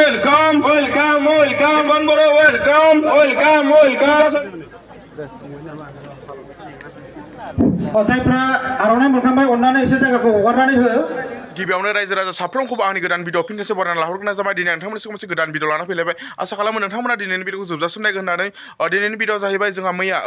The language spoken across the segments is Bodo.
welcome, welcome, welcome, Ban Boro, welcome, welcome, welcome. जायफ्रा आर'नाइ मोनखांबाय अननानै एसे जायगाखौ हगारनानै हो गिबियावनो रायजो राजा साफ्रोमखौबो आंनि गोदान भिडिअ फिन खेबसे बरायना लाहरग्रोनाय जाबाय दिनै नोंथांमोननि सिगाङाव मोनसे गोदान भिडिअ लाना फैलायबाय आसा खालामो नोंथांमोना दिनैनि भिडिअखौ जोबजासिम नायगोन होननानै दिनैनि भिडिअ जाहैबाय जोंहा मैया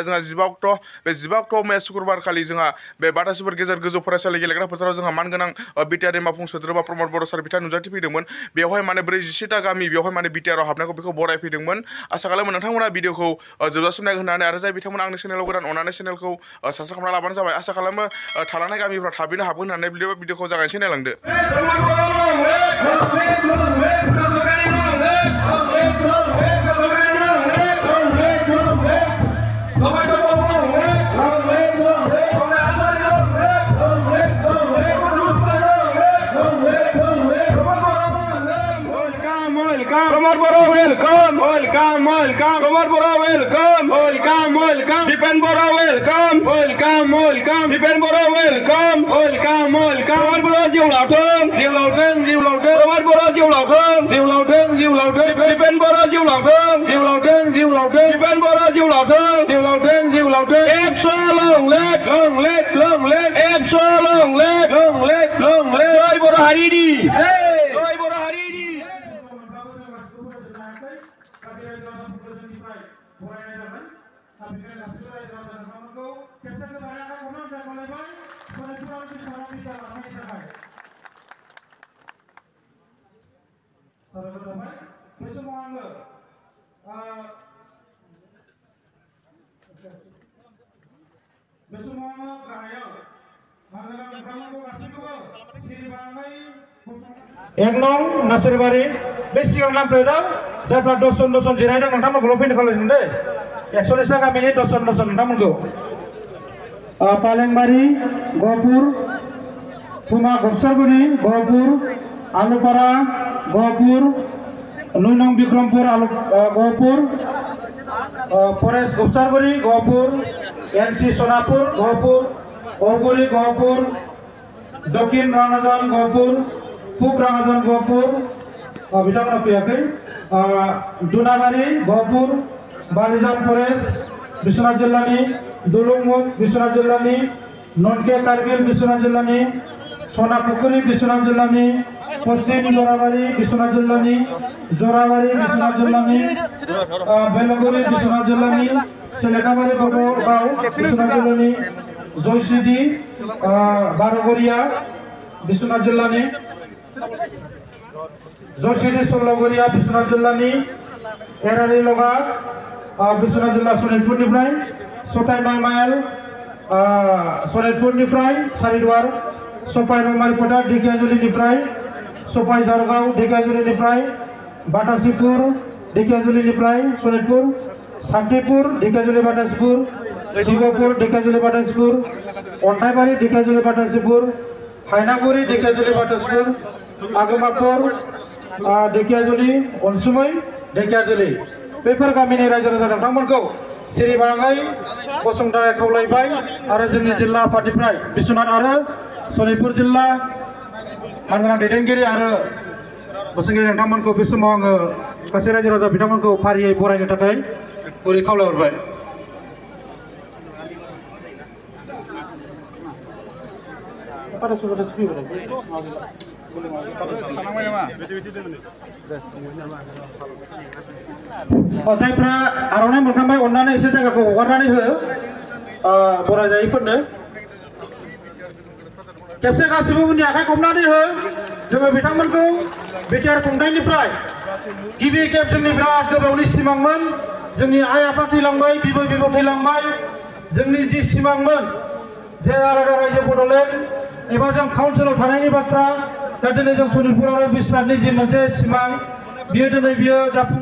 जोंहा 15 अक्ट' बे 15 अक्ट' मैया शुक्रबार खालि जोंहा बे बाटासिफोर गेजेर गोजौ फरायसालि गेलेग्रा फोथाराव जोंहा मानगोनां बिटिआर मावफुं सोद्रोमा प्रमद बर' सार बिथाङा नुजाथि फैदोंमोन बेवहाय माने 47टा गामि बेवहाय माने बिटिआरआव हाबनायखौ बेखौ बरायफैदोंमोन आसा खालामो नोंथांमोना भिडिअखौ जोबजासिम नायगोन होननानै आरो जाय बिथांमोना आंनि चेनेलाव गोदान अननानै चेनेलखौ साबस्क्राइब खालामना लाबानो जाबाय आसा खालामो थालांनाय गामिफ्राव थाबैनो हाबगोन होननानै भिडिअखौ जागायनोसै नायलांदो Promod Boro, welcome, welcome, welcome. Promod Boro, welcome, welcome, welcome. Dipen Boro, welcome, welcome, welcome. Dipen Boro, welcome, welcome, welcome. Promod Boro, Dieu Lão Thương, Dieu Lão Thương, Dieu Lão Thương. Promod Boro, Dieu Lão Thương, Dieu Lão Thương, Dieu Lão Thương. Dipen Boro, Dieu Lão Thương, Dieu Lão Thương, Dieu Lão Thương. Dipen Boro, Dieu Lão Thương, Dieu Lão Thương, Dieu Lão Thương. Ép xóa lông lết, lông lết, lông lết. Ép xóa lông lết, lông lết, lông lết. Ơi Boro hari đi, ơi Boro hari đi. एक नं नासिरबारि बे सिगां नामफ्लेदाव जायफ्रा दसजन जिरायदों नोंथांमोनखौल' फैनो खावलायदों दे 41टा गामिनि दसजन नोंथांमोनखौ पालेंबारि गहपुर पुमा गबसारगुरि गहपुर आलुपारा गहपुर 9 नं बिक्रमपुर गहपुर परेश गबसारगुरि गहपुर एनसी सोनापुर गहपुर गहपुरी गहपुर दक्षिण राङाजान गहपुर पूब राङाजान गहपुर बिथांमोना फैयाखै दुनाबारि गहपुर बालिजान परेश बिश्वनाथ जिल्लानि दुलुंमुख बिश्वनाथ जिल्लानि ननके कारगिल बिश्वनाथ जिल्लानि सनापुखुरी बिश्वनाथ जिल्लानि पश्चिम जराबारि बिश्वनाथ जिल्लानि जराबारि बिश्वनाथ जिल्लानि बेलगुरि बिश्वनाथ जिल्लानि सेलेखाबारि बड'गाव बिश्वनाथ जिल्लानि जयसिदि बारगरिया बिश्वनाथ जिल्लानि जयसिदि सल्लगरिया बिश्वनाथ जिल्लानि एरारि लगा बिश्वनाथ जिल्ला सनितपुरनिफ्राय सताय माइल सनितपुरनिफ्राय सारिदुवार सफाय रमारिपटा ढेकियाजुलिनिफ्राय सफाय जारगाव ढेकियाजुलिनिफ्राय बाटासिपुर ढेकियाजुलिनिफ्राय सनितपुर सान्तिपुर ढेकियाजुलि बाटासिपुर शिवपुर ढेकियाजुलि बाटासिपुर अन्थाइबारि ढेकियाजुलि बाटासिपुर हायनागुरि ढेकियाजुलि बाटासिपुर आगोमापुर ढेकियाजुलि अनसुमै ढेकियाजुलि बेफोर गामिनि रायजो राजा नोंथांमोनखौ सिरिबाङै गसंथानो खावलायबाय आरो जोंनि जिल्ला आफादनिफ्राय बिश्वनाथ आरो सनितपुर जिल्ला मानगोनां दैदेनगिरि आरो बोसोनगिरि नोंथांमोनखौ बे समाव आङो गासै रायजो राजा बिथांमोनखौ फारियै बरायनो थाखाय गुरै खावलायहरबाय जायफ्रा आर'नाइ मोनखांबाय अननानै एसे जायगाखौ हगारनानै हो बरायजायैफोरनो खेबसे गासिबो उननि आखाइ खबनानै हो जोङो बिथांमोनखौ बिटिआर खुंथायनिफ्राय गिबि खेब जोंनि बिराद गोबावनि सिमांमोन जोंनि आइ आफा थैलांबाय बिबै बिबौ थैलांबाय जोंनि जि सिमांमोन जे आलादा रायजो बड'लेण्ड एबा जों काउन्सिलाव थानायनि बाथ्रा दा दिनै जों सनितपुर आरो बिश्वनाथनि जि मोनसे सिमां बियो दिनै बियो जाफुं